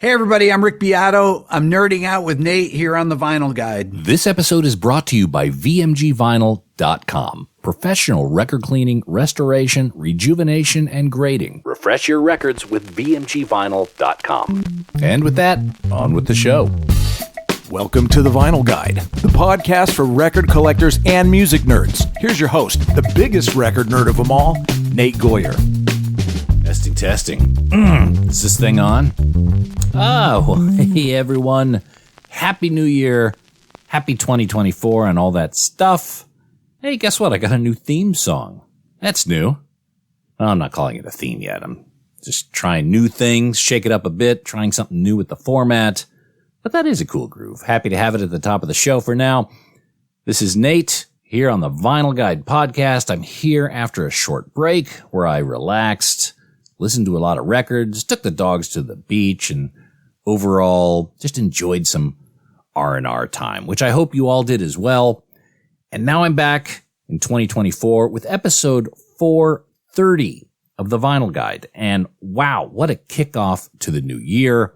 Hey everybody, I'm Rick Beato. I'm nerding out with Nate here on the Vinyl Guide. This episode is brought to you by VMGvinyl.com. Professional record cleaning, restoration, rejuvenation, and grading. Refresh your records with VMGvinyl.com. And with that, on with the show. Welcome to the Vinyl Guide, the podcast for record collectors and music nerds. Here's your host, the biggest record nerd of them all, Nate Goyer. Testing. Is this thing on? Hey everyone. Happy New Year. Happy 2024 and all that stuff. Hey, guess what? I got a new theme song. That's new. Well, I'm not calling it a theme yet. I'm just trying new things, shake it up a bit, trying something new with the format. But that is a cool groove. Happy to have it at the top of the show for now. This is Nate here on the Vinyl Guide podcast. I'm here after a short break where I relaxed, listened to a lot of records, took the dogs to the beach, and overall just enjoyed some R&R time, which I hope you all did as well. And now I'm back in 2024 with episode 430 of the Vinyl Guide. And wow, what a kickoff to the new year.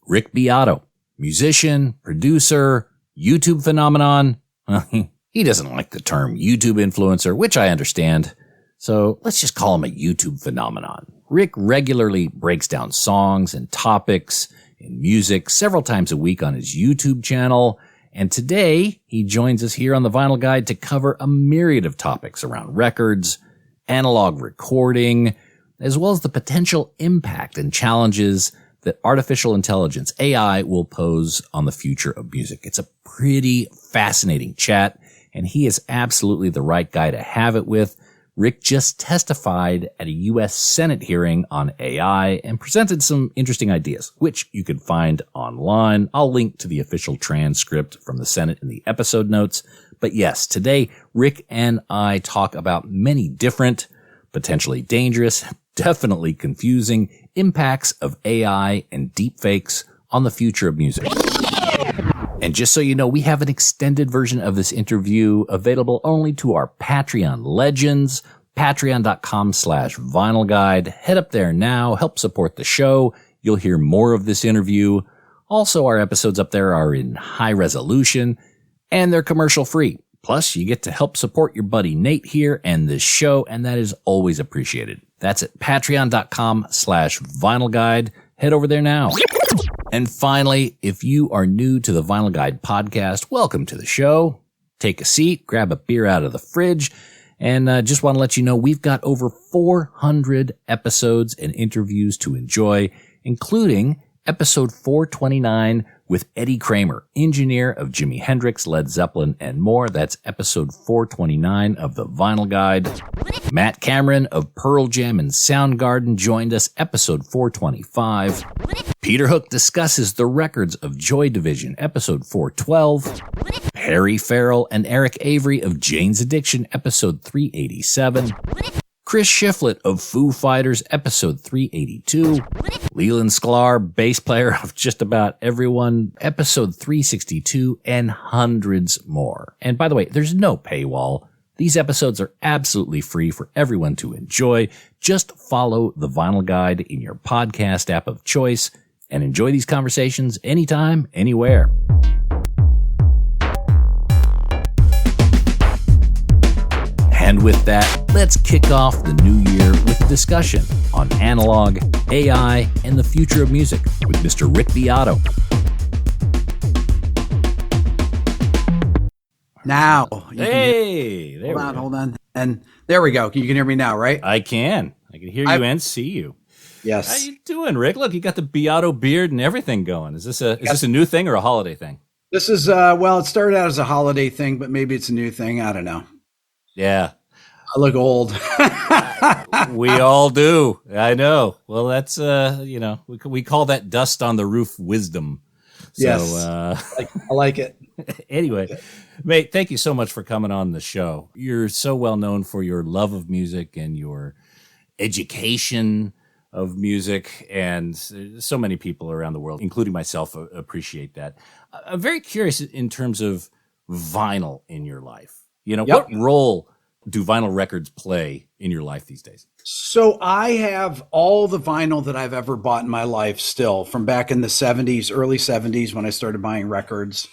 Rick Beato, musician, producer, YouTube phenomenon. Well, he doesn't like the term YouTube influencer, which I understand. So let's just call him a YouTube phenomenon. Rick regularly breaks down songs and topics in music several times a week on his YouTube channel. And today he joins us here on the Vinyl Guide to cover a myriad of topics around records, analog recording, as well as the potential impact and challenges that artificial intelligence, AI, will pose on the future of music. It's a pretty fascinating chat, and he is absolutely the right guy to have it with. Rick just testified at a U.S. Senate hearing on AI and presented some interesting ideas, which you can find online. I'll link to the official transcript from the Senate in the episode notes. But yes, today, Rick and I talk about many different, potentially dangerous, definitely confusing impacts of AI and deepfakes on the future of music. And just so you know, we have an extended version of this interview available only to our Patreon legends, patreon.com/vinyl guide. Head up there now, help support the show. You'll hear more of this interview. Also, our episodes up there are in high resolution and they're commercial free. Plus, you get to help support your buddy Nate here and this show, and that is always appreciated. That's at patreon.com/vinyl guide. Head over there now. And finally, if you are new to the Vinyl Guide podcast, welcome to the show. Take a seat, grab a beer out of the fridge, and just want to let you know we've got over 400 episodes and interviews to enjoy, including episode 429 with Eddie Kramer, engineer of Jimi Hendrix, Led Zeppelin, and more. That's episode 429 of the Vinyl Guide. Matt Cameron of Pearl Jam and Soundgarden joined us, episode 425. Peter Hook discusses the records of Joy Division, episode 412. Perry Farrell and Eric Avery of Jane's Addiction, episode 387. Chris Shiflett of Foo Fighters, episode 382. Leland Sklar, bass player of just about everyone, episode 362, and hundreds more. And by the way, there's no paywall. These episodes are absolutely free for everyone to enjoy. Just follow the Vinyl Guide in your podcast app of choice and enjoy these conversations anytime, anywhere. And with that, let's kick off the new year with a discussion on analog, AI, and the future of music with Mr. Rick Beato. Now. Hey, there we go. Hold on. And there we go. You can hear me now, right? I can hear you and see you. Yes. How you doing, Rick? Look, you got the Beato beard and everything going. Is this a new thing or a holiday thing? This is, well, it started out as a holiday thing, but maybe it's a new thing. I don't know. Yeah. I look old. We all do. I know. Well, that's, we call that dust on the roof wisdom. So, yes. I like it. Anyway, mate, thank you so much for coming on the show. You're so well known for your love of music and your education of music, and so many people around the world, including myself, appreciate that. I'm very curious in terms of vinyl in your life. You know, Yep. What role do vinyl records play in your life these days? So I have all the vinyl that I've ever bought in my life still from back in the 70s, early 70s when I started buying records.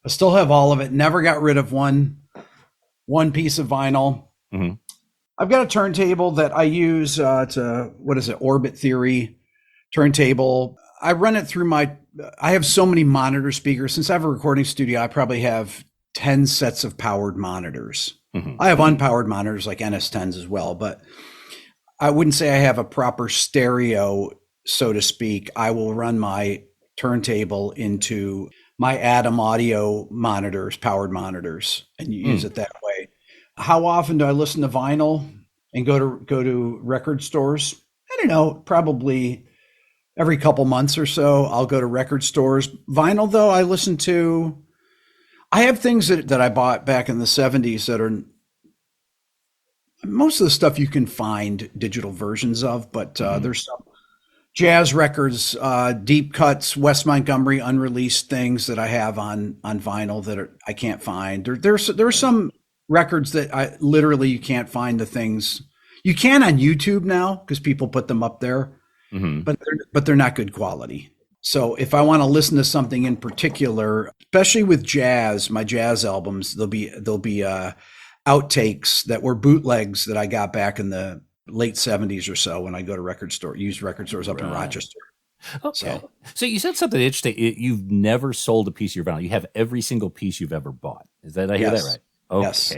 I still have all of it. Never got rid of one piece of vinyl. Mm-hmm. I've got a turntable that I use Orbit Theory turntable. I run it through I have so many monitor speakers. Since I have a recording studio, I probably have 10 sets of powered monitors. Mm-hmm. I have unpowered monitors like NS10s as well, but I wouldn't say I have a proper stereo, so to speak. I will run my turntable into my Atom audio monitors, powered monitors, and use it that way. How often do I listen to vinyl and go to record stores? I don't know, probably every couple months or so I'll go to record stores. Vinyl though, I have things that I bought back in the 70s that are most of the stuff you can find digital versions of, but there's some jazz records, deep cuts, Wes Montgomery unreleased things that I have on vinyl that I can't find. There's some records that you can't find the things. You can on YouTube now because people put them up there, but they're not good quality. So if I want to listen to something in particular, especially with jazz, my jazz albums, there'll be outtakes that were bootlegs that I got back in the late 70s or so when I go to used record stores up in Rochester. Okay. So you said something interesting. You've never sold a piece of your vinyl. You have every single piece you've ever bought. Did I hear that right? Okay. Yes.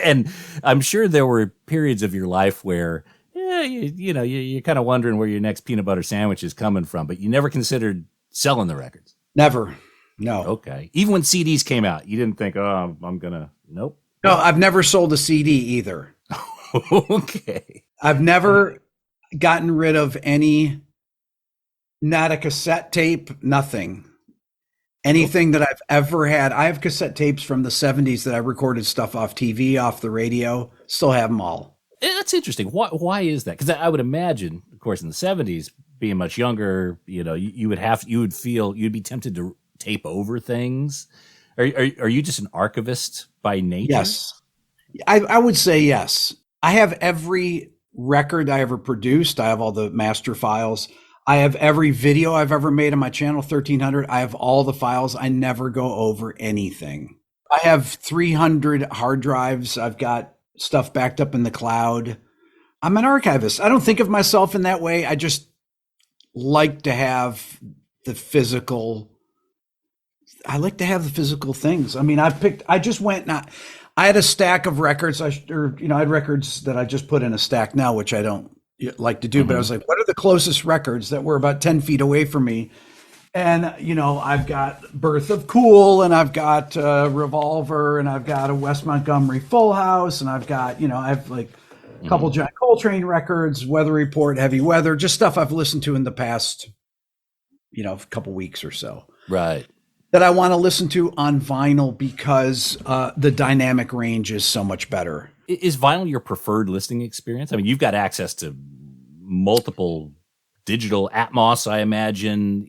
And I'm sure there were periods of your life where you're kind of wondering where your next peanut butter sandwich is coming from, but you never considered selling the records. Never. No. Okay. Even when CDs came out, you didn't think, oh, I'm going to, nope. No, I've never sold a CD either. Okay. I've never gotten rid of not a cassette tape, nothing. Anything that I've ever had. I have cassette tapes from the 70s that I recorded stuff off TV, off the radio. Still have them all. That's interesting. Why is that? Because I would imagine, of course, in the 70s, being much younger, you'd be tempted to tape over things. Are you just an archivist by nature? Yes. I would say yes. I have every record I ever produced. I have all the master files. I have every video I've ever made on my channel, 1300. I have all the files. I never go over anything. I have 300 hard drives. I've got stuff backed up in the cloud. I'm an archivist. I don't think of myself in that way. I just like to have the physical. I like to have the physical things. I mean, I had a stack of records. I had records that I just put in a stack now, which I don't like to do, but I was like, what are the closest records that were about 10 feet away from me? And, I've got Birth of Cool, and I've got Revolver, and I've got a Wes Montgomery Full House, and I've got, I have like a couple John Coltrane records, Weather Report, Heavy Weather, just stuff I've listened to in the past, couple weeks or so. Right. That I want to listen to on vinyl because the dynamic range is so much better. Is vinyl your preferred listening experience? I mean, you've got access to multiple digital Atmos, I imagine.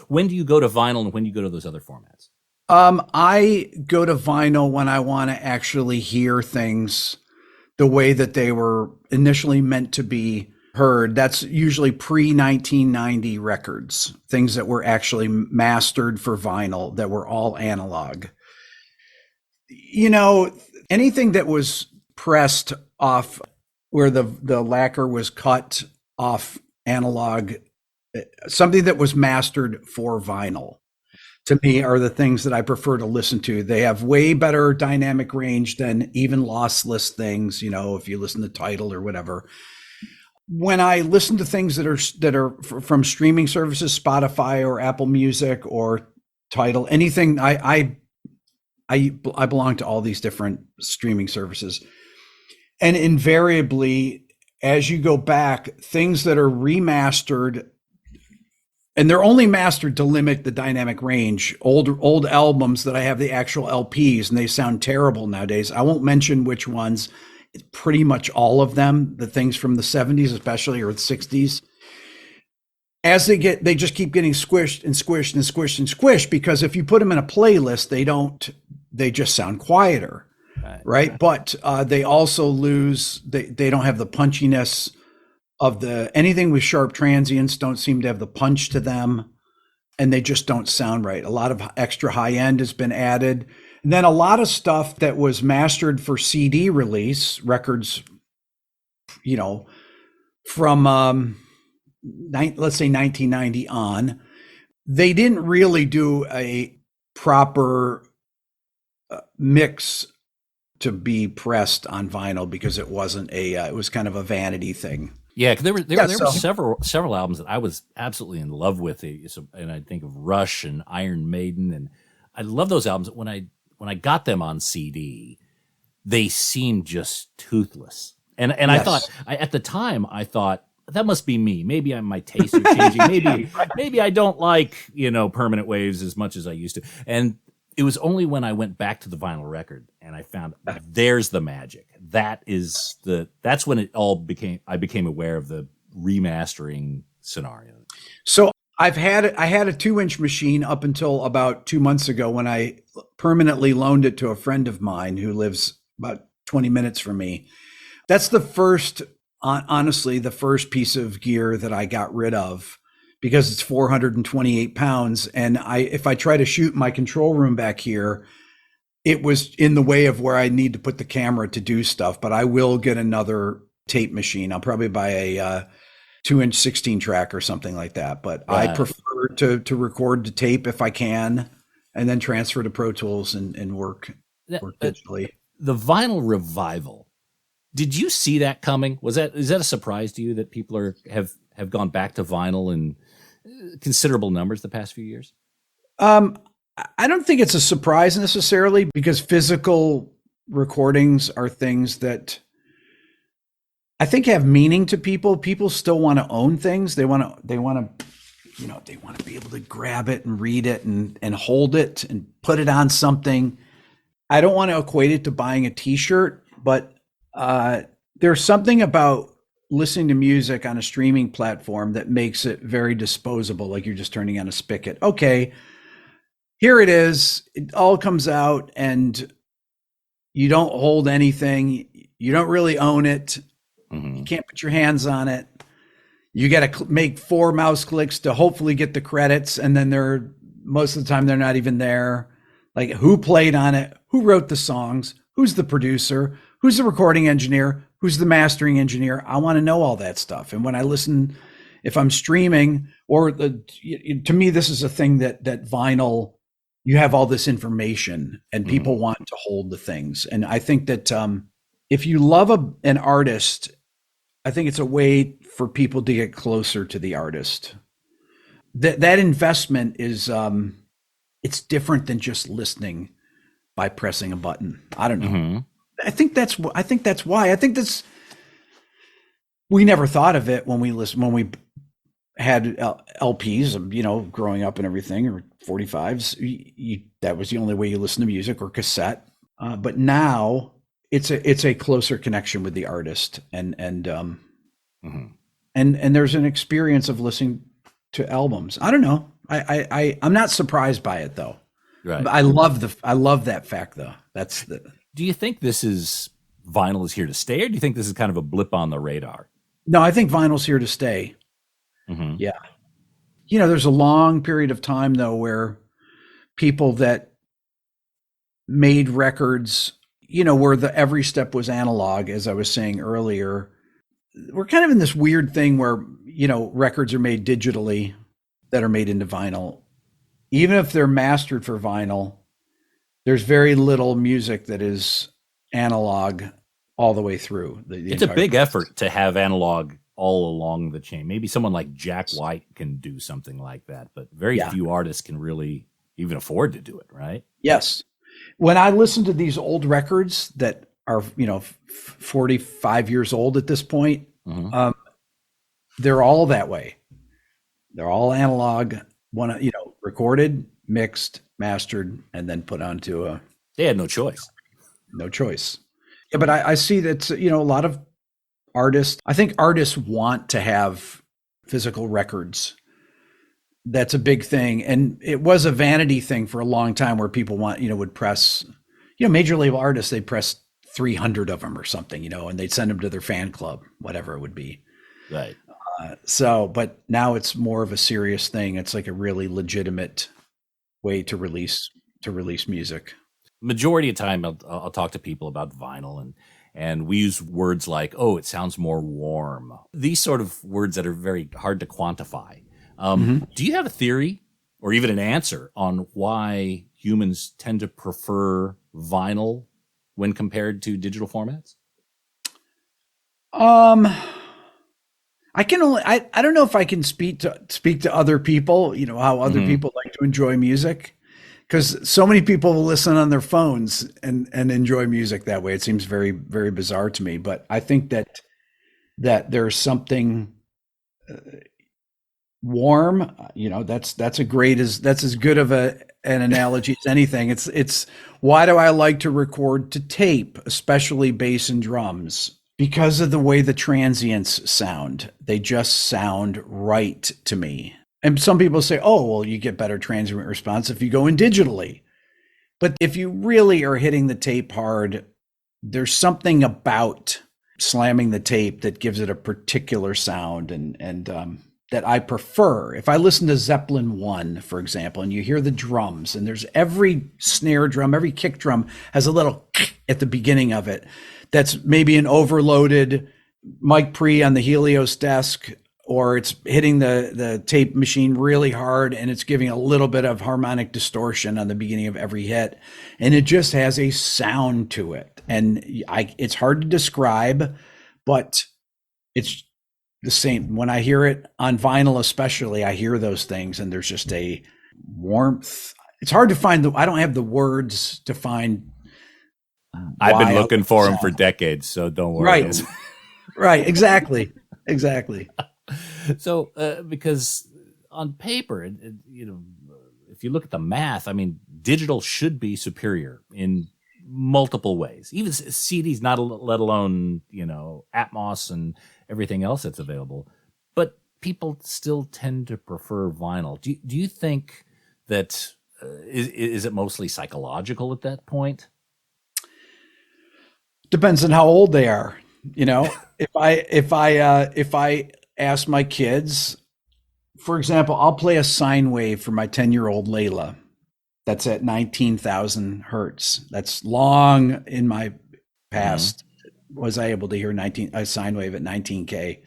When do you go to vinyl and when do you go to those other formats? I go to vinyl when I want to actually hear things the way that they were initially meant to be heard. That's usually pre-1990 records, things that were actually mastered for vinyl that were all analog. Anything that was pressed off where the lacquer was cut off analog, something that was mastered for vinyl, to me are the things that I prefer to listen to. They have way better dynamic range than even lossless things, if you listen to Tidal or whatever. When I listen to things that are from streaming services, Spotify or Apple Music or Tidal, anything, I belong to all these different streaming services. And invariably, as you go back, things that are remastered, and they're only mastered to limit the dynamic range, old albums that I have the actual LPs, and they sound terrible nowadays. I won't mention which ones. It's pretty much all of them, the things from the 70s especially, or the 60s. As they just keep getting squished and squished and squished and squished, because if you put them in a playlist, they just sound quieter. right? But they also lose. They don't have the punchiness of anything with sharp transients. Don't seem to have the punch to them, and they just don't sound right. A lot of extra high end has been added, and then a lot of stuff that was mastered for CD release records, from let's say 1990 on, they didn't really do a proper mix to be pressed on vinyl because it wasn't it was kind of a vanity thing. Yeah, because there were several albums that I was absolutely in love with, and I think of Rush and Iron Maiden, and I love those albums. When I got them on CD, they seemed just toothless, and yes. I thought at the time I thought that must be me. Maybe my tastes are changing. Maybe I don't like permanent waves as much as I used to. And it was only when I went back to the vinyl record and I found there's the magic. That's when I became aware of the remastering scenario. So I had a 2-inch machine up until about 2 months ago when I permanently loaned it to a friend of mine who lives about 20 minutes from me. That's honestly the first piece of gear that I got rid of because it's 428 pounds. And if I try to shoot my control room back here, it was in the way of where I need to put the camera to do stuff. But I will get another tape machine. I'll probably buy a 2-inch 16 track or something like that. But I prefer to record to tape if I can, and then transfer to Pro Tools and work digitally. The vinyl revival. Did you see that coming? Is that a surprise to you that people have gone back to vinyl in considerable numbers the past few years? I don't think it's a surprise necessarily, because physical recordings are things that I think have meaning to people. People still want to own things. They want to be able to grab it and read it and hold it and put it on something. I don't want to equate it to buying a t-shirt, but there's something about listening to music on a streaming platform that makes it very disposable, like you're just turning on a spigot. Okay, here it is. It all comes out and you don't hold anything. You don't really own it. Mm-hmm. You can't put your hands on it. You got to make 4 mouse clicks to hopefully get the credits. And then most of the time they're not even there. Like, who played on it? Who wrote the songs? Who's the producer? Who's the recording engineer? Who's the mastering engineer? I want to know all that stuff. And when I listen, if I'm streaming, to me, this is a thing that vinyl, you have all this information and people want to hold the things. And I think that if you love an artist, I think it's a way for people to get closer to the artist. That investment is, it's different than just listening by pressing a button. I don't know. Mm-hmm. I think that's why. I think that's, we never thought of it when we had LPs, growing up and everything, or 45s. That was the only way you listen to music, or cassette. But now it's a closer connection with the artist, and there's an experience of listening to albums. I don't know. I'm not surprised by it though. Right. I love that fact though. Do you think vinyl is here to stay, or do you think this is kind of a blip on the radar? No, I think vinyl's here to stay. Mm-hmm. Yeah. There's a long period of time though where people that made records, where every step was analog, as I was saying earlier, we're kind of in this weird thing where, records are made digitally that are made into vinyl. Even if they're mastered for vinyl, there's very little music that is analog all the way through. It's a big effort to have analog all along the chain. Maybe someone like Jack White can do something like that, but very few artists can really even afford to do it, right? Yes. When I listen to these old records that are, 45 years old at this point, they're all that way. They're all analog, recorded, mixed, mastered, and then put onto they had no choice. No choice. Yeah, but I see that, a lot of artists, I think artists want to have physical records. That's a big thing. And it was a vanity thing for a long time where people would press, major label artists, they press 300 of them or something, and they'd send them to their fan club, whatever it would be. Right. But now it's more of a serious thing. It's like a really legitimate way to release music. Majority of time, I'll talk to people about vinyl, and we use words like, "Oh, it sounds more warm." These sort of words that are very hard to quantify. Do you have a theory or even an answer on why humans tend to prefer vinyl when compared to digital formats? I don't know if I can speak to other people, how other people like to enjoy music, because so many people will listen on their phones and enjoy music that way. It seems very, very bizarre to me, but I think that there's something warm, that's as good of an analogy as anything. It's why do I like to record to tape, especially bass and drums? Because of the way the transients sound. They just sound right to me. And some people say, oh, well, you get better transient response if you go in digitally. But if you really are hitting the tape hard, there's something about slamming the tape that gives it a particular sound and that I prefer. If I listen to Zeppelin 1, for example, and you hear the drums, and there's every snare drum, every kick drum has a little at the beginning of it. That's maybe an overloaded mic pre on the Helios desk, or it's hitting the tape machine really hard and it's giving a little bit of harmonic distortion on the beginning of every hit. And it just has a sound to it. And it's hard to describe, but it's the same. When I hear it on vinyl, especially, I hear those things and there's just a warmth. It's hard to find I don't have the words to find. I've been looking for them for decades, so don't worry. Right. Right. Exactly. So, because on paper, if you look at the math, I mean, digital should be superior in multiple ways. Even CDs, not let alone Atmos and everything else that's available. But people still tend to prefer vinyl. Do you think that is it mostly psychological at that point? Depends on how old they are. If I ask my kids, for example, I'll play a sine wave for my 10-year-old Layla. That's at 19,000 hertz. That's long in my past. Was I able to hear a sine wave at 19K?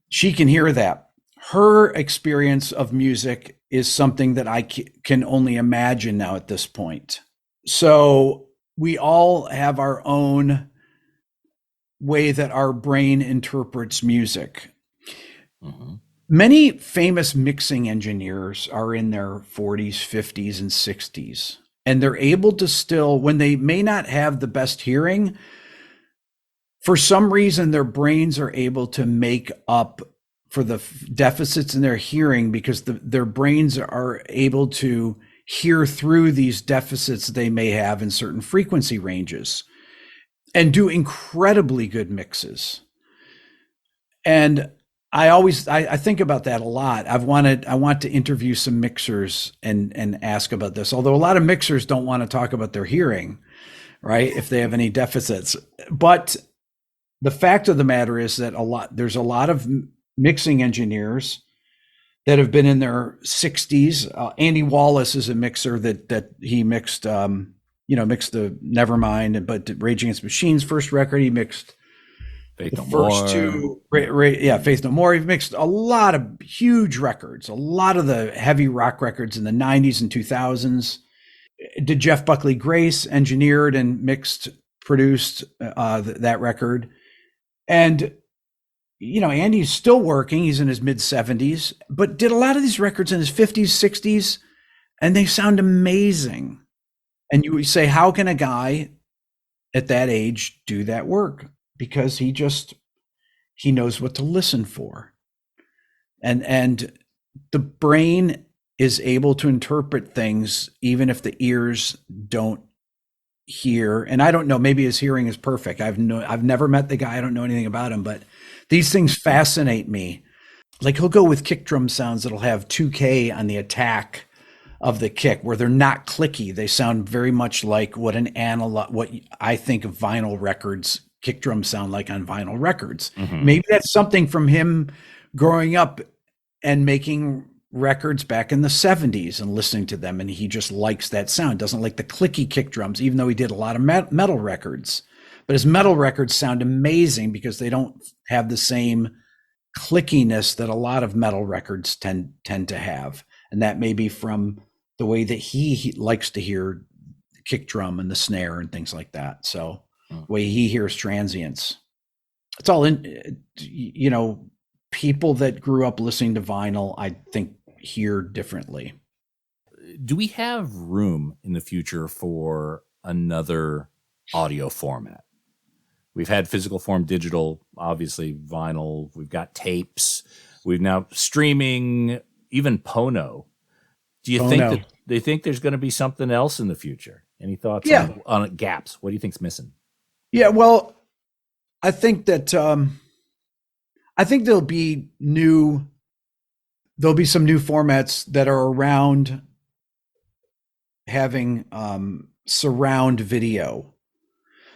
She can hear that. Her experience of music is something that I can only imagine now at this point. So we all have our own way that our brain interprets music. Many famous mixing engineers are in their 40s, 50s, and 60s, and they're able to still, when they may not have the best hearing, for some reason their brains are able to make up for the deficits in their hearing because their brains are able to hear through these deficits they may have in certain frequency ranges and do incredibly good mixes. And I think about that a lot. I want to interview some mixers and ask about this, although a lot of mixers don't want to talk about their hearing, right? If they have any deficits. But the fact of the matter is that there's a lot of mixing engineers that have been in their 60s. Andy Wallace is a mixer that he mixed, mixed the Nevermind, but Rage Against the Machine's first record. He mixed Faith No first two, Faith No More. He mixed a lot of huge records, a lot of the heavy rock records in the 90s and 2000s. Did Jeff Buckley Grace, engineered and produced that record. And Andy's still working. He's in his mid 70s, but did a lot of these records in his 50s, 60s, and they sound amazing. And you say, how can a guy at that age do that work? Because he knows what to listen for. And the brain is able to interpret things even if the ears don't hear. And I don't know, maybe his hearing is perfect. I've never met the guy. I don't know anything about him, but these things fascinate me. Like he'll go with kick drum sounds that'll have 2K on the attack of the kick, where they're not clicky. They sound very much like what I think of vinyl records, kick drums sound like on vinyl records. Maybe that's something from him growing up and making records back in the 70s and listening to them, and he just likes that sound, doesn't like the clicky kick drums, even though he did a lot of metal records. But his metal records sound amazing because they don't have the same clickiness that a lot of metal records tend to have. And that may be from the way that he likes to hear the kick drum and the snare and things like that. So the way he hears transients, it's all in, people that grew up listening to vinyl, I think, hear differently. Do we have room in the future for another audio format? We've had physical form, digital, obviously vinyl. We've got tapes. We've now streaming, even Pono. Do you think there's going to be something else in the future? Any thoughts on gaps? What do you think's missing? Yeah, well, I think that there'll be some new formats that are around having surround video.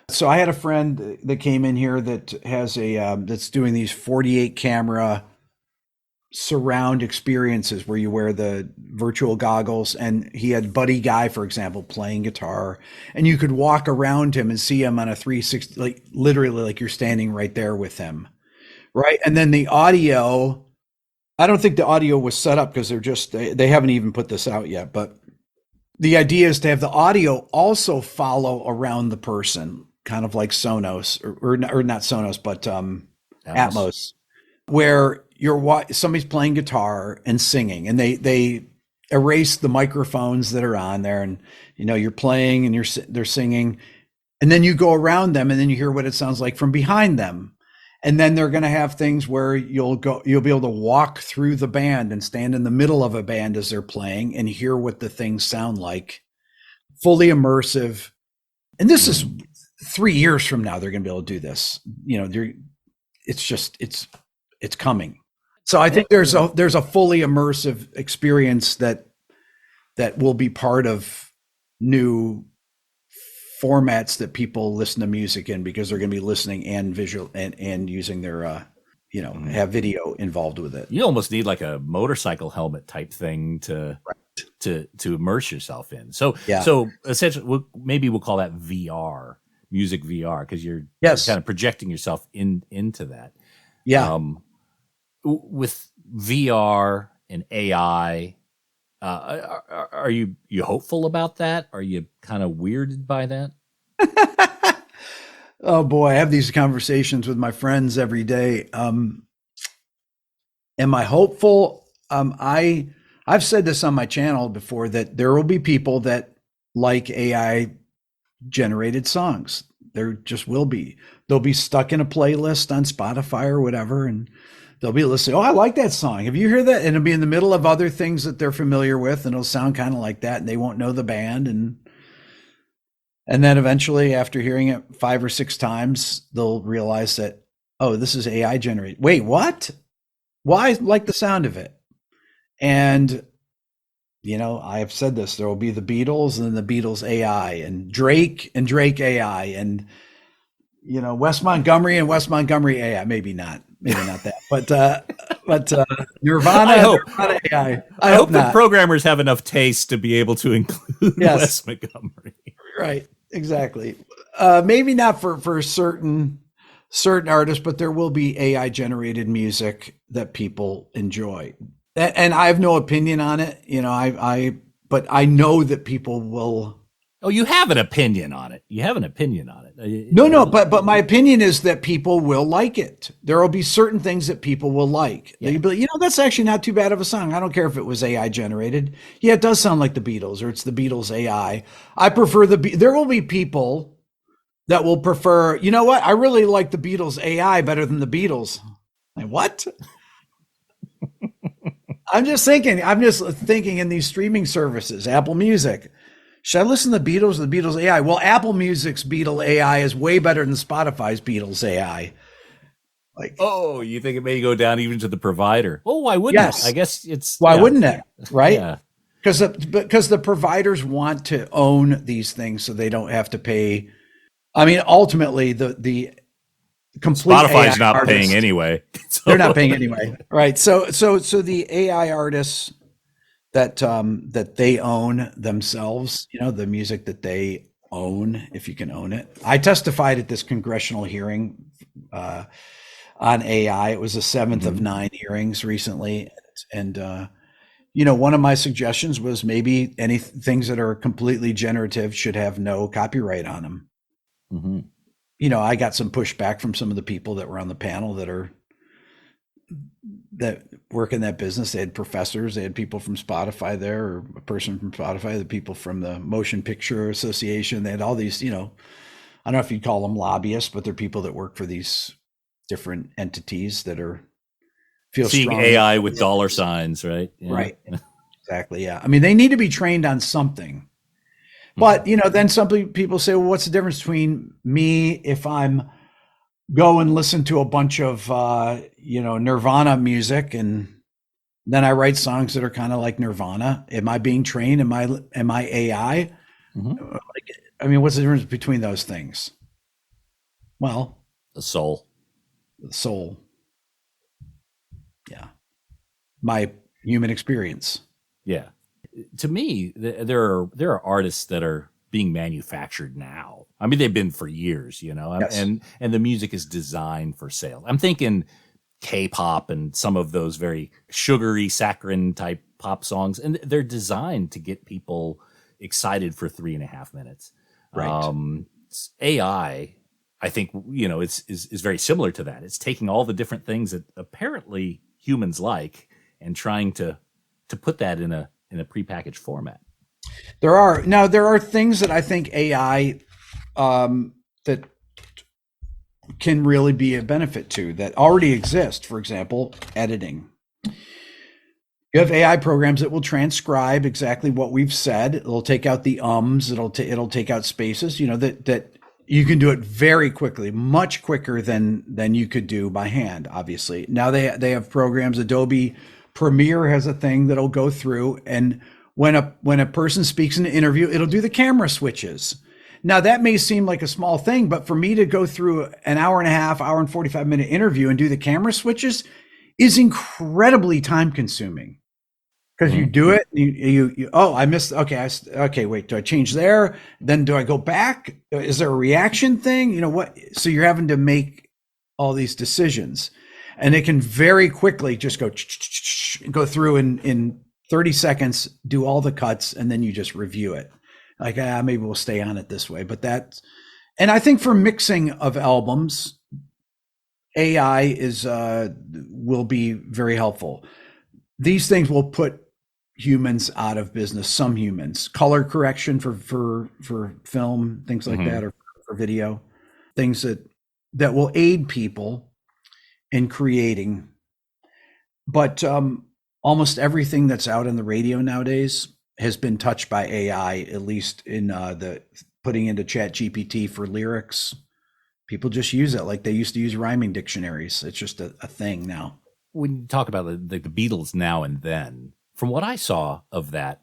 So I had a friend that came in here that has that's doing these 48 camera surround experiences where you wear the virtual goggles, and he had Buddy Guy, for example, playing guitar, and you could walk around him and see him on a 360, like literally like you're standing right there with him. Right. And then the audio, I don't think the audio was set up because they haven't even put this out yet, but the idea is to have the audio also follow around the person, kind of like Sonos or not Sonos, but Atmos, where somebody's playing guitar and singing, and they erase the microphones that are on there, and you're playing and they're singing, and then you go around them and then you hear what it sounds like from behind them. And then they're going to have things where you'll be able to walk through the band and stand in the middle of a band as they're playing and hear what the things sound like. Fully immersive. And this is 3 years from now, they're going to be able to do this. It's coming. So I think there's a fully immersive experience that will be part of new formats that people listen to music in, because they're going to be listening and visual and using their have video involved with it. You almost need like a motorcycle helmet type thing to immerse yourself in. So essentially, maybe we'll call that VR, music VR, because you're kind of projecting yourself into that. Yeah. With VR and AI, are you hopeful about that? Are you kind of weirded by that? Oh boy, I have these conversations with my friends every day. Am I hopeful? I've said this on my channel before, that there will be people that like AI generated songs. There just will be. They'll be stuck in a playlist on Spotify or whatever, and they'll be listening. Oh, I like that song. Have you heard that? And it'll be in the middle of other things that they're familiar with, and it'll sound kind of like that, and they won't know the band. And then eventually, after hearing it 5 or 6 times, they'll realize that, oh, this is AI generated. Wait, what? Well, I like the sound of it. And, I have said this, there will be the Beatles and the Beatles AI, and Drake AI, and, Wes Montgomery and Wes Montgomery AI. Maybe not that, but Nirvana. Nirvana AI. I hope the programmers have enough taste to be able to include Wes Montgomery. Right, exactly. Maybe not for certain artists, but there will be AI generated music that people enjoy. And I have no opinion on it, but I know that people will. Oh, you have an opinion on it. You have an opinion on it. No, but my opinion is that people will like it. There will be certain things that people will like. Yeah. They'll be like, that's actually not too bad of a song. I don't care if it was AI generated. Yeah, it does sound like the Beatles, or it's the Beatles AI. I prefer there will be people that will prefer, you know what? I really like the Beatles AI better than the Beatles. Like, what? I'm just thinking in these streaming services, Apple Music. Should I listen to the Beatles or the Beatles AI? Well, Apple Music's Beatles AI is way better than Spotify's Beatles AI. You think it may go down even to the provider? Oh, why wouldn't it? I guess it's... Why wouldn't it? Right? Yeah. because the providers want to own these things so they don't have to pay. I mean, ultimately, the complete Spotify's AI not artists, paying anyway. So. They're not paying anyway, right? So the AI artists that they own themselves, the music that they own, if you can own it. I testified at this congressional hearing on AI. It was the 7th of 9 hearings recently, and one of my suggestions was maybe any things that are completely generative should have no copyright on them. Mm-hmm. I got some pushback from some of the people that were on the panel that work in that business. They had professors, they had people from Spotify there, or a person from Spotify, the people from the Motion Picture Association. They had all these, I don't know if you'd call them lobbyists, but they're people that work for these different entities that feel seeing strong. AI with dollar signs, right? Yeah. Right. Exactly. Yeah. I mean, they need to be trained on something. But, then some people say, well, what's the difference between me if I'm go and listen to a bunch of, Nirvana music, and then I write songs that are kind of like Nirvana? Am I being trained? Am I AI? Mm-hmm. I mean, what's the difference between those things? Well, The soul. Yeah. My human experience. Yeah. To me, there are artists that are being manufactured now. I mean, they've been for years, Yes. and the music is designed for sale. I'm thinking K-pop and some of those very sugary, saccharine type pop songs, and they're designed to get people excited for 3.5 minutes. Right. AI, I think, is very similar to that. It's taking all the different things that apparently humans like and trying to put that in a prepackaged format. There are things that I think AI that can really be a benefit to that already exist. For example, editing. You have AI programs that will transcribe exactly what we've said. It'll take out the ums. It'll take out spaces. That you can do it very quickly, much quicker than you could do by hand. Obviously, now they have programs. Adobe Premiere has a thing that'll go through, and when a person speaks in an interview, it'll do the camera switches. Now that may seem like a small thing, but for me to go through an hour and 45-minute interview and do the camera switches is incredibly time consuming. Because you do it, I missed. Okay, wait. Do I change there? Then do I go back? Is there a reaction thing? What? So you're having to make all these decisions, and it can very quickly just go through in 30 seconds, do all the cuts, and then you just review it. Like, maybe we'll stay on it this way. But and I think for mixing of albums, AI will be very helpful. These things will put humans out of business. Some humans, color correction for film, things like that, or for video, things that will aid people in creating. But almost everything that's out in the radio nowadays has been touched by AI, at least in the putting into ChatGPT for lyrics. People just use it like they used to use rhyming dictionaries. It's just a thing now. When you talk about the Beatles now and then, from what I saw of that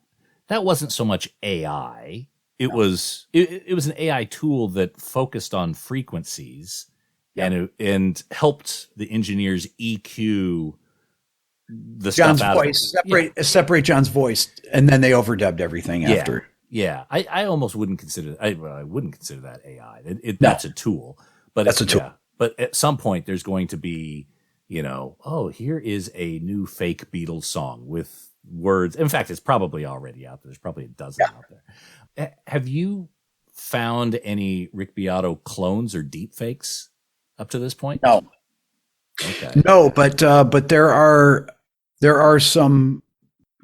wasn't so much AI. It was an AI tool that focused on frequencies and helped the engineers EQ the John's stuff out voice, of it. separate John's voice, and then they overdubbed everything after. Yeah, I almost wouldn't consider I wouldn't consider that AI. That's a tool, but That's a tool. Yeah, but at some point there's going to be, here is a new fake Beatles song with words. In fact, it's probably already out there. There's probably a dozen out there. Have you found any Rick Beato clones or deep fakes up to this point? No. Okay. No, but there are some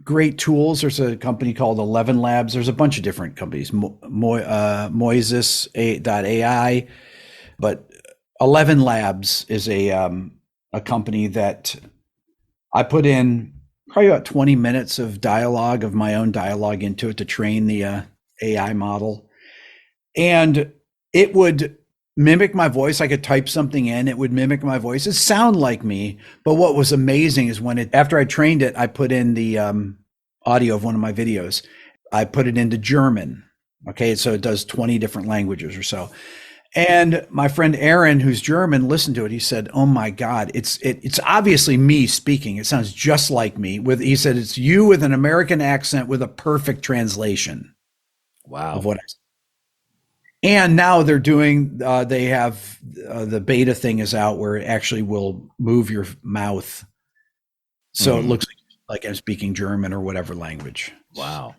great tools. There's a company called 11 Labs. There's a bunch of different companies, Moises.ai, but 11 Labs is a company that I put in probably about 20 minutes of my own dialogue into it to train the AI model. And it would mimic my voice. I could type something in, it would mimic my voice. It sound like me. But what was amazing is after I trained it, I put in the audio of one of my videos. I put it into German. Okay. So it does 20 different languages or so. And my friend Aaron, who's German, listened to it. He said, "Oh my God, it's obviously me speaking. It sounds just like me." He said, "It's you with an American accent with a perfect translation." Wow. Of what I said. And now they're doing, they have the beta thing is out where it actually will move your mouth. So it looks like I'm speaking German or whatever language. Wow.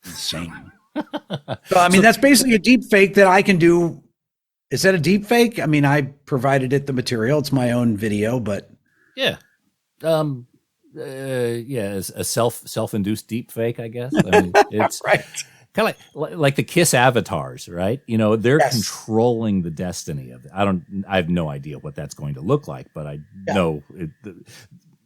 Insane. So, I mean, that's basically a deep fake that I can do. Is that a deep fake? I mean, I provided it the material. It's my own video, but. Yeah. It's a self-induced deep fake, I guess. I mean, it's right. Kind of like the Kiss avatars, right? You know, they're controlling the destiny of it. I have no idea what that's going to look like, but I know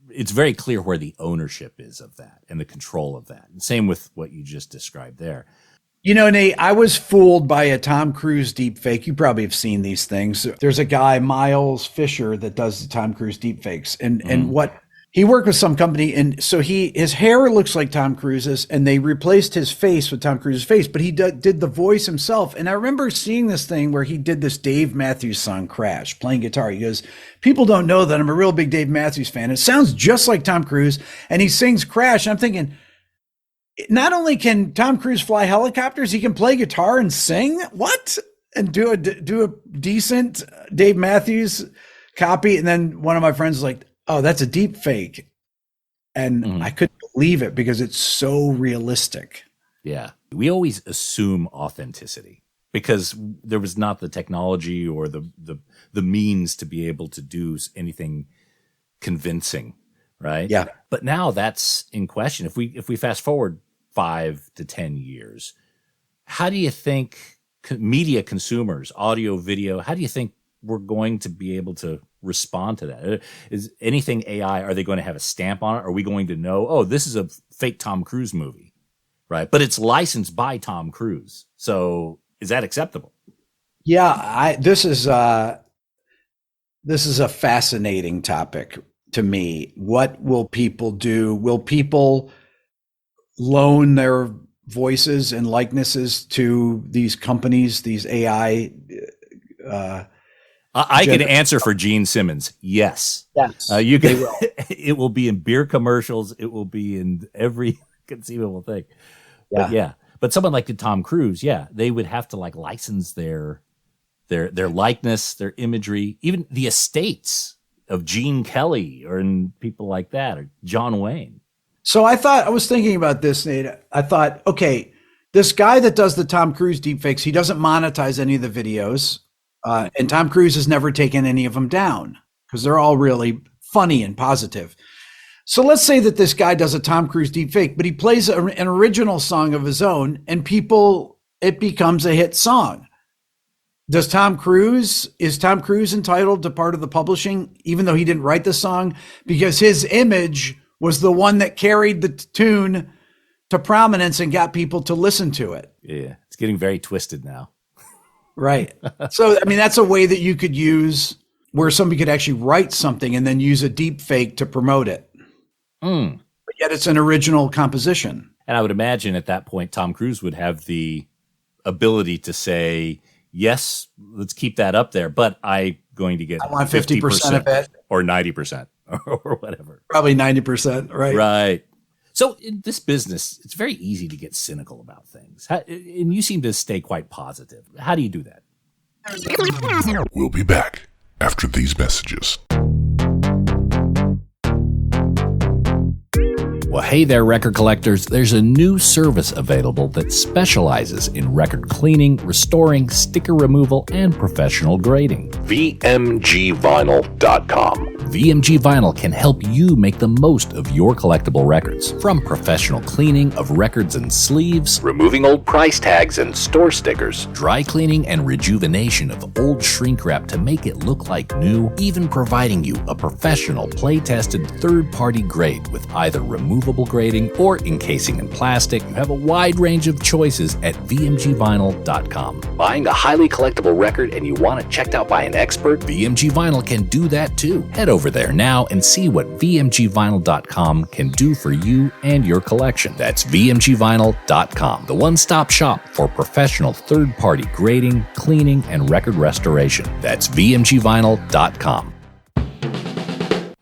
it's very clear where the ownership is of that and the control of that. And same with what you just described there. You know, Nate, I was fooled by a Tom Cruise deep fake. You probably have seen these things. There's a guy, Miles Fisher, that does the Tom Cruise deep fakes. And what he worked with some company, and so his hair looks like Tom Cruise's, and they replaced his face with Tom Cruise's face, but he did the voice himself. And I remember seeing this thing where he did this Dave Matthews song, Crash, playing guitar. He goes, "People don't know that I'm a real big Dave Matthews fan. It sounds just like Tom Cruise." And he sings Crash. I'm thinking, not only can Tom Cruise fly helicopters, he can play guitar and sing. What? And do a decent Dave Matthews copy. And then one of my friends was like, "Oh, that's a deep fake." And I couldn't believe it because it's so realistic. Yeah. We always assume authenticity because there was not the technology or the means to be able to do anything convincing, right? Yeah. But now that's in question. If we fast forward 5 to 10 years, how do you think media consumers, audio, video, how do you think we're going to be able to respond to that? Is anything AI, are they going to have a stamp on it? Are we going to know, oh, this is a fake Tom Cruise movie, right? But it's licensed by Tom Cruise. So is that acceptable? Yeah, this is a fascinating topic to me. What will people do? Will people loan their voices and likenesses to these companies, these AI? I can answer for Gene Simmons. Yes. Yes. You can. It will be in beer commercials. It will be in every conceivable thing. Yeah. But someone like Tom Cruise, they would have to like license their likeness, their imagery, even the estates of Gene Kelly or people like that, or John Wayne. So I was thinking about this, Nate. I thought, okay, this guy that does the Tom Cruise deepfakes, he doesn't monetize any of the videos. And Tom Cruise has never taken any of them down because they're all really funny and positive. So let's say that this guy does a Tom Cruise deepfake, but he plays an original song of his own and it becomes a hit song. Is Tom Cruise entitled to part of the publishing, even though he didn't write the song? Because his image was the one that carried the tune to prominence and got people to listen to it. Yeah, it's getting very twisted now. Right. So, I mean, that's a way that you could use where somebody could actually write something and then use a deep fake to promote it. But yet it's an original composition. And I would imagine at that point, Tom Cruise would have the ability to say, yes, let's keep that up there, but I'm going to get I want 50% of it. Or 90% or whatever. Probably 90%, right? Right. So in this business, it's very easy to get cynical about things. And you seem to stay quite positive. How do you do that? We'll be back after these messages. Well, hey there, record collectors. There's a new service available that specializes in record cleaning, restoring, sticker removal, and professional grading. VMGvinyl.com. VMG Vinyl can help you make the most of your collectible records. From professional cleaning of records and sleeves, Removing old price tags and store stickers. dry cleaning and rejuvenation of old shrink wrap to make it look like new, even providing you a professional play-tested third-party grade with either removable removable grating or encasing in plastic, you have a wide range of choices at vmgvinyl.com. Buying a highly collectible record and you want it checked out by an expert? VMG Vinyl can do that too. Head over there now and see what vmgvinyl.com can do for you and your collection. That's vmgvinyl.com, the one-stop shop for professional third-party grading, cleaning, and record restoration. That's vmgvinyl.com.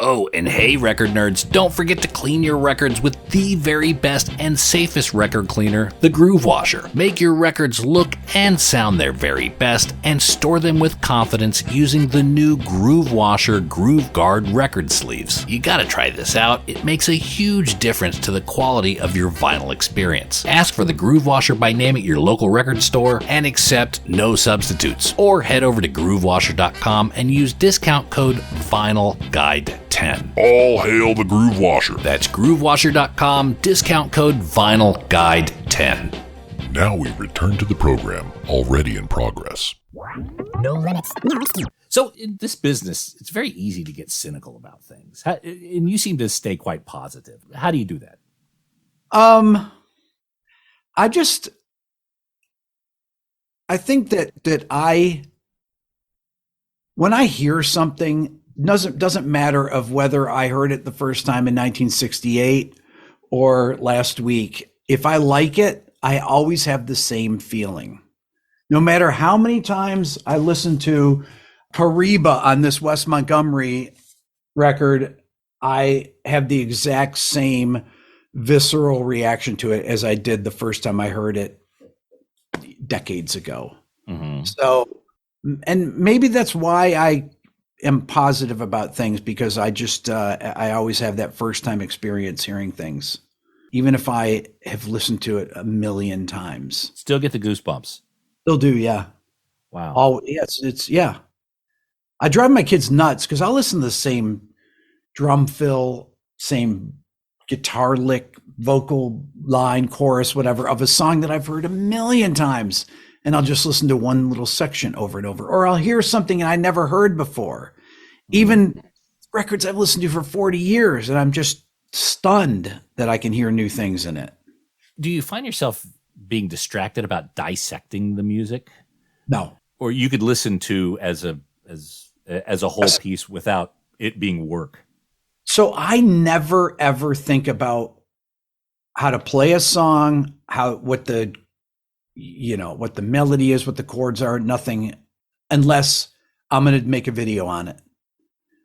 Oh, and hey, record nerds, don't forget to clean your records with the very best and safest record cleaner, the Groove Washer. Make your records look and sound their very best and store them with confidence using the new Groove Washer Groove Guard record sleeves. You gotta try this out. It makes a huge difference to the quality of your vinyl experience. Ask for the Groove Washer by name at your local record store and accept no substitutes. Or head over to groovewasher.com and use discount code VINYLGUIDE10. All hail the Groove Washer. That's groovewasher.com, discount code VINYLGUIDE10. Now we return to the program, already in progress. No limits. So in this business, it's very easy to get cynical about things. And you seem to stay quite positive. How do you do that? I think that when I hear something, doesn't matter of whether I heard it the first time in 1968 or last week. If I like it, I always have the same feeling. No matter how many times I listen to Kariba on this Wes Montgomery record, I have the exact same visceral reaction to it as I did the first time I heard it decades ago. Mm-hmm. So, and maybe that's why I am positive about things, because I always have that first time experience hearing things, even if I have listened to it a million times. Still get the goosebumps. Still do, yeah. Wow. Oh, yes, yeah. I drive my kids nuts because I'll listen to the same drum fill, same guitar lick, vocal line, chorus, whatever, of a song that I've heard a million times. And I'll just listen to one little section over and over. Or I'll hear something I never heard before. Even records I've listened to for 40 years, and I'm just stunned that I can hear new things in it. Do you find yourself being distracted about dissecting the music? No. Or you could listen to as a whole piece without it being work? So I never, ever think about how to play a song, what the melody is, what the chords are, nothing, unless I'm going to make a video on it,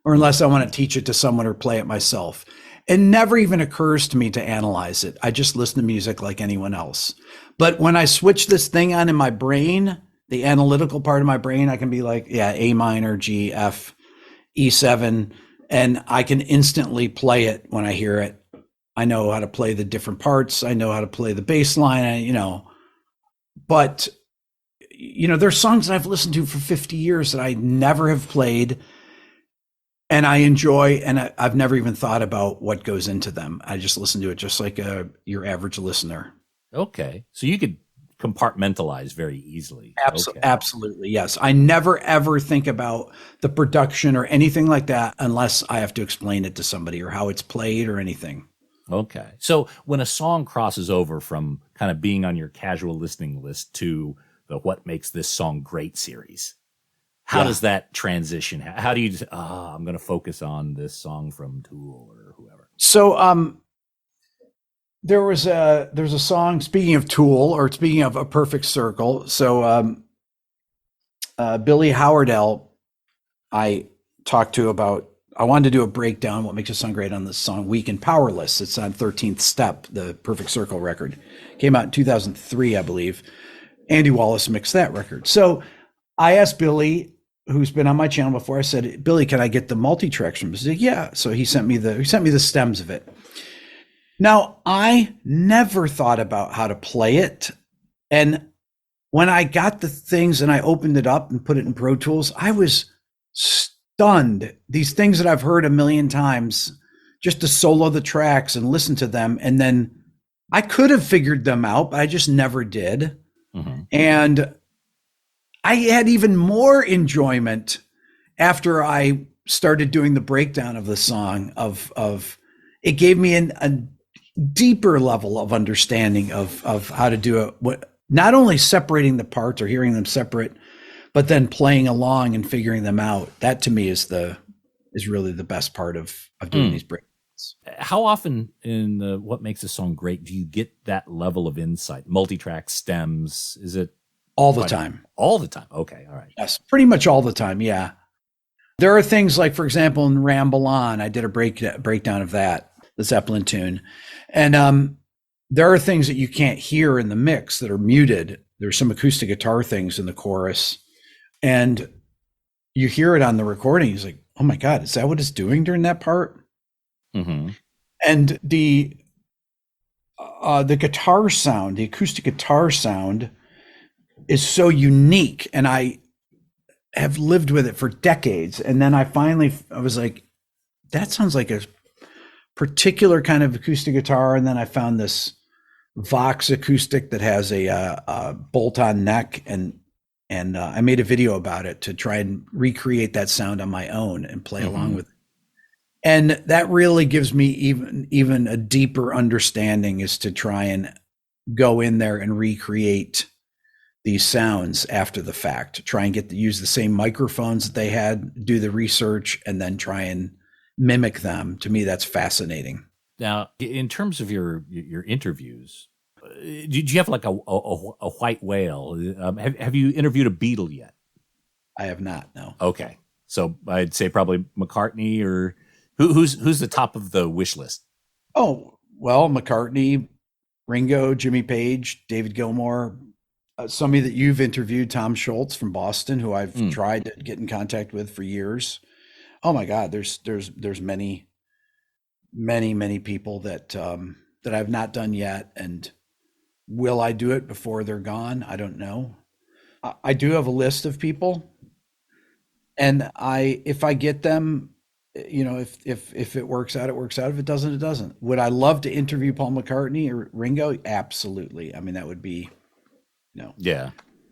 or unless I want to teach it to someone or play it myself. It never even occurs to me to analyze it. I just listen to music like anyone else. But when I switch this thing on in my brain, the analytical part of my brain, I can be like, yeah, A minor, G, F, E7, and I can instantly play it when I hear it. I know how to play the different parts. I know how to play the bass line, But, there's songs that I've listened to for 50 years that I never have played, and I enjoy, and I've never even thought about what goes into them. I just listen to it just like your average listener. Okay. So you could compartmentalize very easily. Okay. Absolutely, yes. I never, ever think about the production or anything like that unless I have to explain it to somebody or how it's played or anything. Okay. So when a song crosses over from kind of being on your casual listening list to the What Makes This Song Great series, how does that transition? How do you I'm going to focus on this song from Tool or whoever? So there's a song, speaking of Tool, or speaking of A Perfect Circle. So Billy Howardell, I talked to about, I wanted to do a breakdown, what makes a song great, on the song Weak and Powerless. It's on 13th Step, the Perfect Circle record. Came out in 2003, I believe. Andy Wallace mixed that record. So I asked Billy, who's been on my channel before, I said, Billy, can I get the multi-tracks from him? He said, yeah. So he sent me the stems of it. Now, I never thought about how to play it. And when I got the things and I opened it up and put it in Pro Tools, I was stunned. These things that I've heard a million times, just to solo the tracks and listen to them. And then I could have figured them out, but I just never did. Mm-hmm. And I had even more enjoyment after I started doing the breakdown of the song. Of it gave me deeper level of understanding of how to do it. Not only separating the parts or hearing them separate, but then playing along and figuring them out. That to me is really the best part of doing these breaks. How often in what makes a song great do you get that level of insight? Multi-track stems? Is it all the time? All the time. Okay. All right. Yes. Pretty much all the time. Yeah. There are things like, for example, in Ramble On, I did a breakdown of that, the Zeppelin tune. And there are things that you can't hear in the mix that are muted. There's some acoustic guitar things in the chorus. And you hear it on the recording. He's like, oh my God, is that what it's doing during that part? Mm-hmm. And the guitar sound, the acoustic guitar sound is so unique. And I have lived with it for decades. And then I was like, that sounds like a particular kind of acoustic guitar. And then I found this Vox acoustic that has a bolt-on neck, and I made a video about it to try and recreate that sound on my own and play along with it. And that really gives me even a deeper understanding, is to try and go in there and recreate these sounds after the fact, try and use the same microphones that they had, do the research, and then try and mimic them. To me, that's fascinating. Now, in terms of your interviews, did you have like a white whale? Have you interviewed a Beatle yet? I have not, no. Okay. So I'd say probably McCartney, or who's the top of the wish list? Oh, well, McCartney, Ringo, Jimmy Page, David Gilmour, somebody that you've interviewed, Tom Schultz from Boston, who I've tried to get in contact with for years. Oh my God, there's many people that I've not done yet. And will I do it before they're gone? I don't know. I do have a list of people, and if I get them, if it works out, it works out. If it doesn't, it doesn't. Would I love to interview Paul McCartney or Ringo? Absolutely. I mean, that would be, yeah.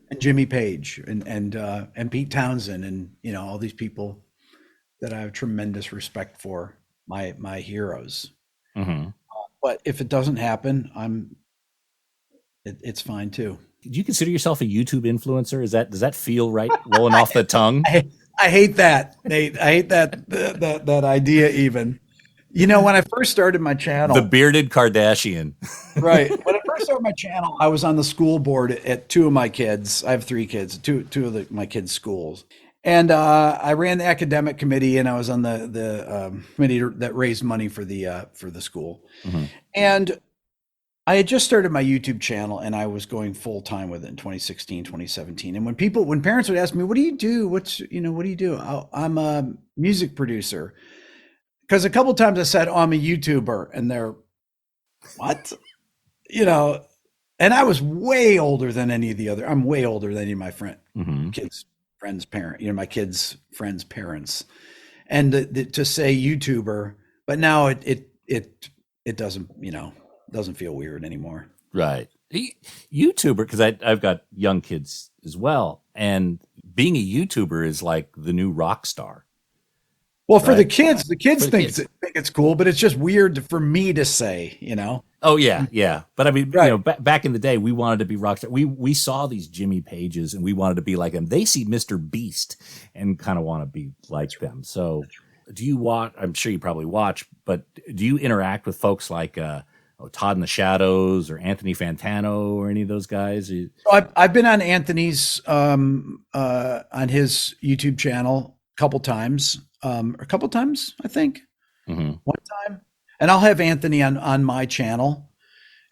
And Jimmy Page and Pete Townsend, and all these people that I have tremendous respect for, my heroes. Mm-hmm. But if it doesn't happen, it's fine too. Do you consider yourself a YouTube influencer? Does that feel right, rolling off the tongue? I hate that, Nate. I hate that idea even. When I first started my channel, the bearded Kardashian. Right. When I first started my channel, I was on the school board at two of my kids. I have three kids, two of my kids' schools. And I ran the academic committee, and I was on the committee that raised money for the school. Mm-hmm. And I had just started my YouTube channel, and I was going full time with it in 2016, 2017. And when parents would ask me, what do you do? What do you do? I'm a music producer. Because a couple of times I said, oh, I'm a YouTuber, and they're, what? And I was way older than any of the other. I'm way older than any of my kids' friends' parents. My kids' friends' parents, and to say YouTuber, but now it doesn't doesn't feel weird anymore. Right, YouTuber, because I've got young kids as well, and being a YouTuber is like the new rock star. Well, for the kids think it's cool, but it's just weird for me to say, Oh yeah. But I mean, right. Back in the day, we wanted to be rock star. We saw these Jimmy Pages, and we wanted to be like them. They see Mr. Beast and kind of want to be like them. So, do you watch? I'm sure you probably watch, but do you interact with folks like Todd in the Shadows or Anthony Fantano or any of those guys? I've been on Anthony's on his YouTube channel a couple times, I think. Mm-hmm. One time. And I'll have Anthony on my channel,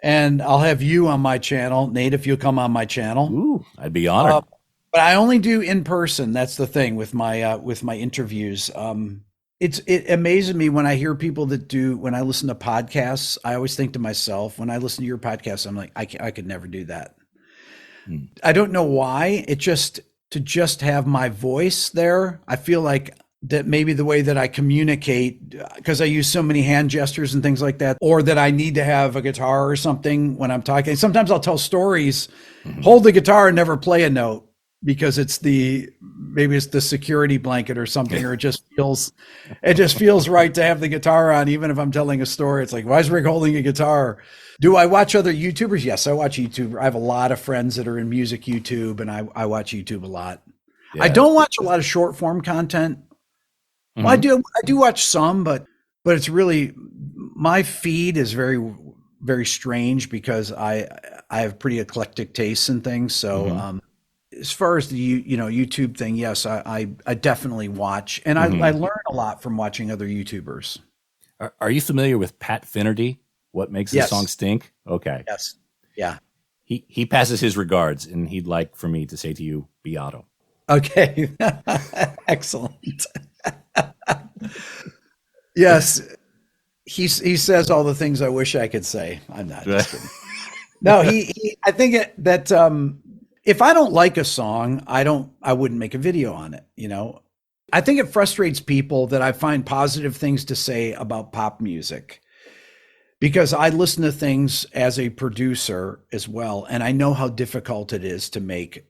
and I'll have you on my channel, Nate, if you'll come on my channel. Ooh, I'd be honored. But I only do in person. That's the thing with my interviews. It amazes me when I hear people when I listen to podcasts. I always think to myself, when I listen to your podcast, I'm like, I could never do that. I don't know why. To have my voice there, I feel like that maybe the way that I communicate, because I use so many hand gestures and things like that, or that I need to have a guitar or something when I'm talking. Sometimes I'll tell stories, hold the guitar and never play a note. because maybe it's the security blanket or something, or it just feels right to have the guitar on, even if I'm telling a story. It's like, why is Rick holding a guitar? Do I watch other YouTubers? Yes, I watch YouTube. I have a lot of friends that are in music YouTube, and I watch YouTube a lot. Yeah. I don't watch a lot of short form content. Mm-hmm. Well, I do watch some, but it's really, my feed is very, very strange because I have pretty eclectic tastes and things. So as far as the YouTube thing, yes, I definitely watch, and I learn a lot from watching other YouTubers. Are you familiar with Pat Finnerty? What makes the song stink? Okay. Yes. Yeah. He passes his regards, and he'd like for me to say to you, Beato. Okay. Excellent. Yes. He says all the things I wish I could say. I'm not just kidding. No, I think that if I don't like a song, I wouldn't make a video on it. I think it frustrates people that I find positive things to say about pop music, because I listen to things as a producer as well, and I know how difficult it is to make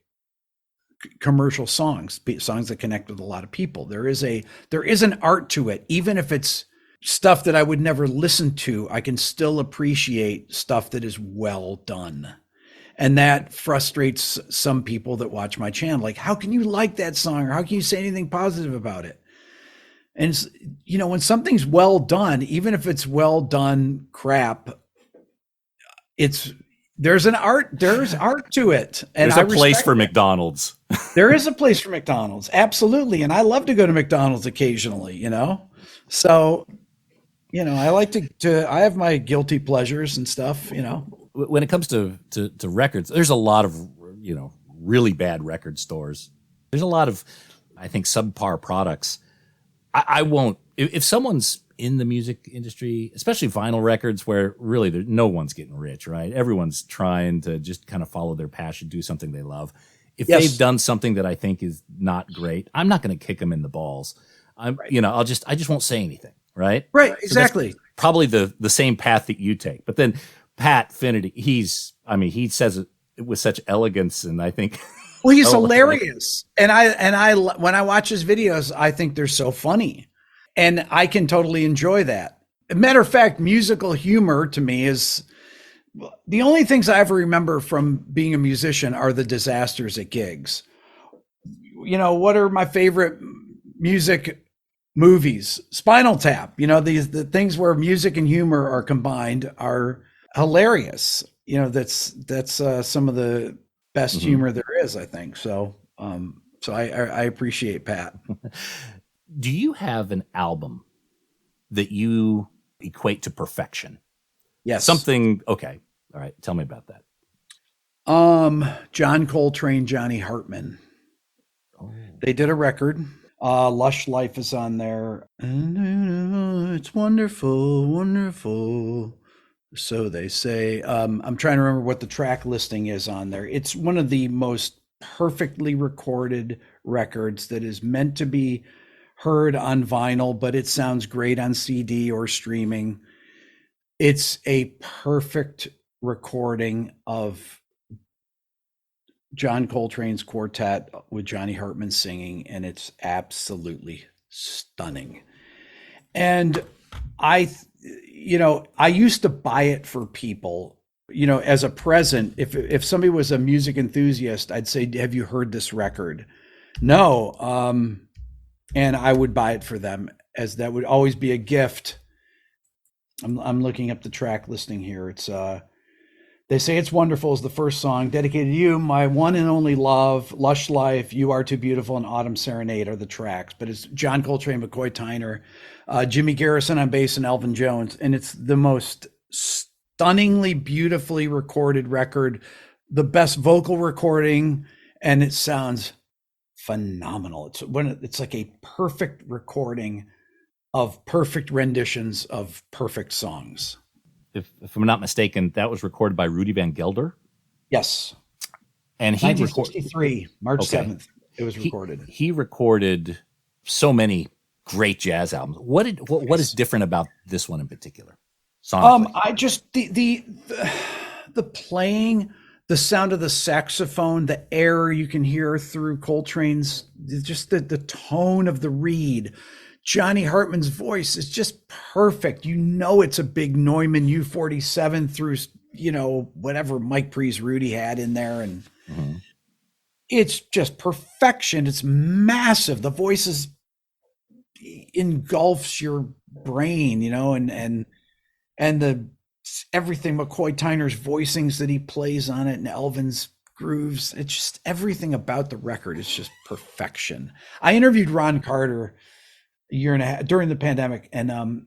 commercial songs that connect with a lot of people. There is an art to it. Even if it's stuff that I would never listen to, I can still appreciate stuff that is well done. And that frustrates some people that watch my channel. Like, how can you like that song? Or how can you say anything positive about it? And when something's well done, even if it's well done crap, there's art to it. And there's a place for McDonald's. There is a place for McDonald's. Absolutely. And I love to go to McDonald's occasionally, So, I like to I have my guilty pleasures and stuff, When it comes to records, there's a lot of, really bad record stores. There's a lot of, I think, subpar products. I won't, if someone's in the music industry, especially vinyl records, where really no one's getting rich, right? Everyone's trying to just kind of follow their passion, do something they love. If they've done something that I think is not great, I'm not going to kick them in the balls. I just won't say anything, right? Right, exactly. So probably the same path that you take. But then Pat Finnerty, he says it with such elegance, and I think well, he's hilarious. And I when I watch his videos, I think they're so funny, and I can totally enjoy that. Matter of fact, musical humor to me is the only things I ever remember from being a musician are the disasters at gigs. What are my favorite music movies? Spinal Tap. The things where music and humor are combined are hilarious. That's some of the best humor there is, I think. So I appreciate Pat. Do you have an album that you equate to perfection? Yes. Something. Okay. All right. Tell me about that. John Coltrane, Johnny Hartman. Oh. They did a record. Lush Life is on there. It's wonderful, wonderful. So they say. I'm trying to remember what the track listing is on there. It's one of the most perfectly recorded records that is meant to be heard on vinyl, but it sounds great on CD or streaming. It's a perfect recording of John Coltrane's quartet with Johnny Hartman singing, and it's absolutely stunning. And I used to buy it for people, as a present. If somebody was a music enthusiast, I'd say, have you heard this record? No. And I would buy it for them, as that would always be a gift. I'm looking up the track listing here. It's They Say It's Wonderful is the first song, dedicated to you, my one and only love. Lush Life, You Are Too Beautiful, and Autumn Serenade are the tracks. But it's John Coltrane, McCoy Tyner, Jimmy Garrison on bass, and Elvin Jones. And it's the most stunningly, beautifully recorded record, the best vocal recording, and it sounds phenomenal. It's like a perfect recording of perfect renditions of perfect songs. If I'm not mistaken, that was recorded by Rudy Van Gelder. Yes. And he 1963, March 7th, it was recorded. He recorded so many great jazz albums. What is different about this one in particular? I just the playing, the sound of the saxophone, the air you can hear through Coltrane's, just the tone of the reed. Johnny Hartman's voice is just perfect. You know, it's a big Neumann U47 through, you know, whatever Mike Pre's Rudy had in there. And it's just perfection. It's massive. The voice engulfs your brain, you know, and the everything McCoy Tyner's voicings that he plays on it and Elvin's grooves. It's just everything about the record is just perfection. I interviewed Ron Carter a year and a half during the pandemic, and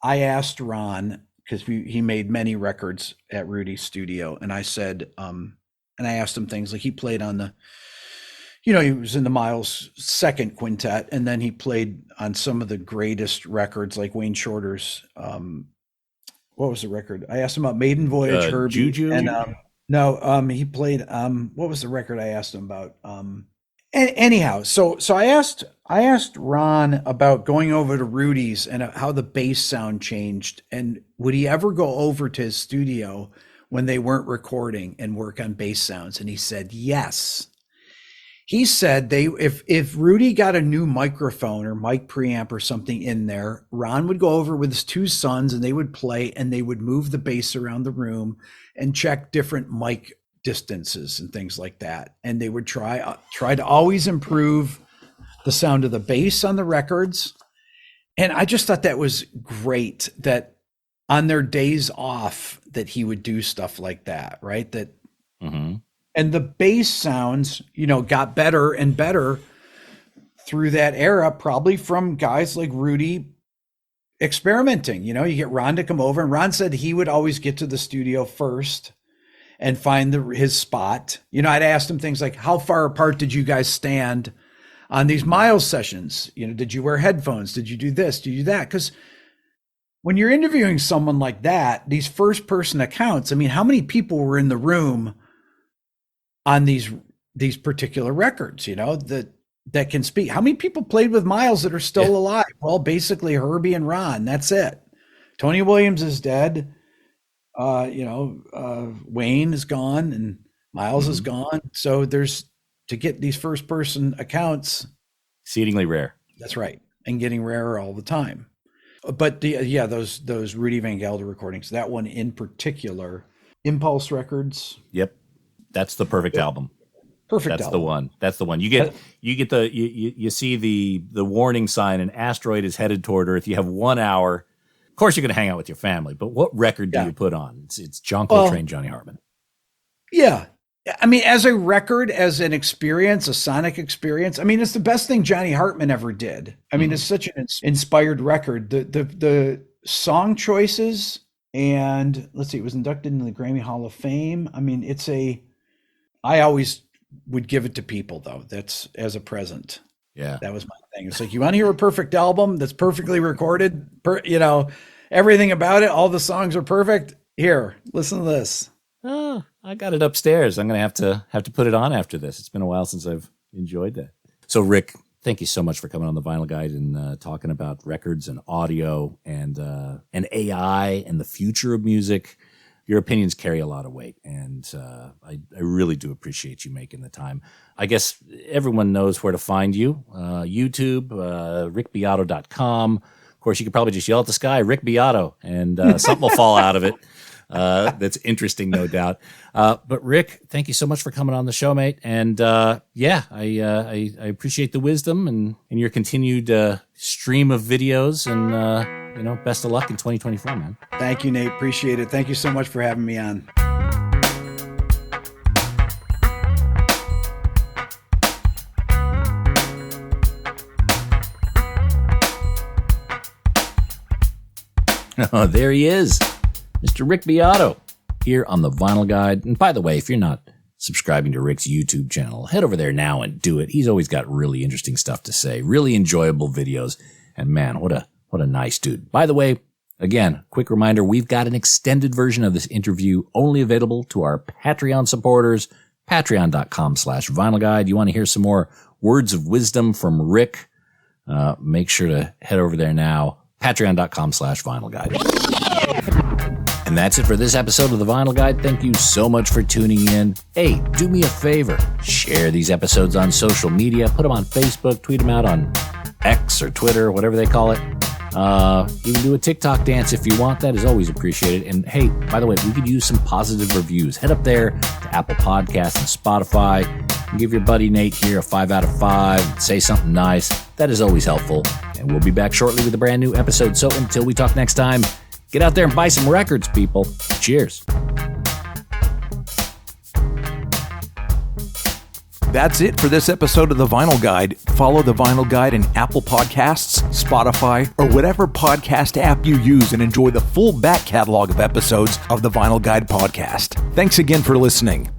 I asked Ron, because he made many records at Rudy's studio, and I said, and I asked him things like he played on the, you know, he was in the Miles second quintet, and then he played on some of the greatest records like Wayne Shorter's, what was the record? I asked him about Maiden Voyage, Herbie, Juju, and he played, what was the record I asked him about? Anyhow, so I asked Ron about going over to Rudy's and how the bass sound changed, and would he ever go over to his studio when they weren't recording and work on bass sounds? And he said yes. He said if Rudy got a new microphone or mic preamp or something in there, Ron would go over with his two sons and they would play, and they would move the bass around the room and check different mic distances and things like that. And they would try to always improve the sound of the bass on the records. And I just thought that was great, that on their days off that he would do stuff like that, right? That and the bass sounds, you know, got better and better through that era, probably from guys like Rudy experimenting. You know, you get Ron to come over, and Ron said he would always get to the studio first and find his spot. You know, I'd asked him things like, how far apart did you guys stand on these Miles sessions? You know, did you wear headphones? Did you do this? Did you do that? Because when you're interviewing someone like that, these first person accounts, I mean, how many people were in the room on these particular records, you know, that can speak? How many people played with Miles that are still alive? Well, basically Herbie and Ron, that's it. Tony Williams is dead. Wayne is gone and Miles is gone. So to get these first person accounts, exceedingly rare. That's right. And getting rarer all the time. But those Rudy Van Gelder recordings, that one in particular, Impulse Records. Yep. That's the perfect album. Perfect. That's album. That's the one. You see the warning sign, an asteroid is headed toward Earth. You have 1 hour. Of course, you're going to hang out with your family, but what record do you put on? It's John Coltrane, Johnny Hartman. Yeah. I mean, as a record, as an experience, a sonic experience, I mean, it's the best thing Johnny Hartman ever did. I mean, it's such an inspired record. The song choices, and let's see, it was inducted into the Grammy Hall of Fame. I mean, I always would give it to people, though. That's as a present. Yeah. That was my thing. It's like, you want to hear a perfect album that's perfectly recorded, everything about it, all the songs are perfect. Here, listen to this. Oh, I got it upstairs. I'm going to have to put it on after this. It's been a while since I've enjoyed that. So, Rick, thank you so much for coming on the Vinyl Guide and talking about records and audio and AI and the future of music. Your opinions carry a lot of weight, and I really do appreciate you making the time. I guess everyone knows where to find you. YouTube, rickbeato.com. Of course, you could probably just yell at the sky, Rick Beato, and something will fall out of it. That's interesting, no doubt. But Rick, thank you so much for coming on the show, mate. And I appreciate the wisdom and your continued stream of videos. And best of luck in 2024, man. Thank you, Nate. Appreciate it. Thank you so much for having me on. Oh, there he is. Mr. Rick Beato here on the Vinyl Guide. And by the way, if you're not subscribing to Rick's YouTube channel, head over there now and do it. He's always got really interesting stuff to say, really enjoyable videos. And man, what a nice dude. By the way, again, quick reminder, we've got an extended version of this interview only available to our Patreon supporters, patreon.com/Vinyl Guide. You want to hear some more words of wisdom from Rick? Make sure to head over there now, patreon.com/Vinyl Guide. And And that's it for this episode of The Vinyl Guide. Thank you so much for tuning in. Hey, do me a favor. Share these episodes on social media. Put them on Facebook. Tweet them out on X or Twitter, whatever they call it. You can do a TikTok dance if you want. That is always appreciated. And hey, by the way, we could use some positive reviews. Head up there to Apple Podcasts and Spotify and give your buddy Nate here a 5 out of 5. Say something nice. That is always helpful. And we'll be back shortly with a brand new episode. So until we talk next time, get out there and buy some records, people. Cheers. That's it for this episode of The Vinyl Guide. Follow The Vinyl Guide in Apple Podcasts, Spotify, or whatever podcast app you use and enjoy the full back catalog of episodes of The Vinyl Guide podcast. Thanks again for listening.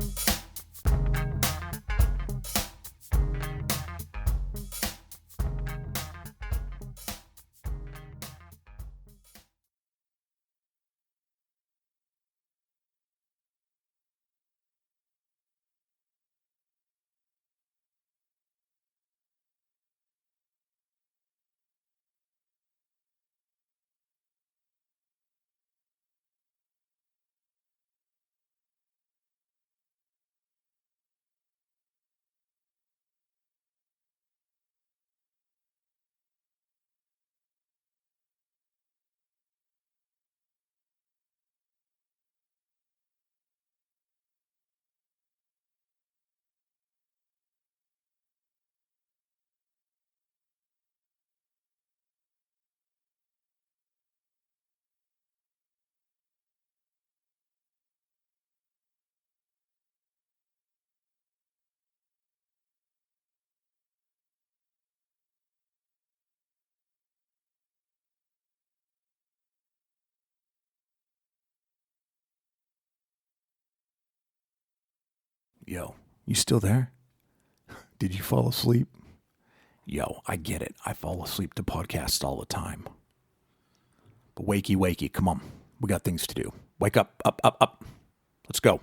Yo, you still there? Did you fall asleep? Yo, I get it. I fall asleep to podcasts all the time. But wakey, wakey, come on. We got things to do. Wake up, up, up, up. Let's go.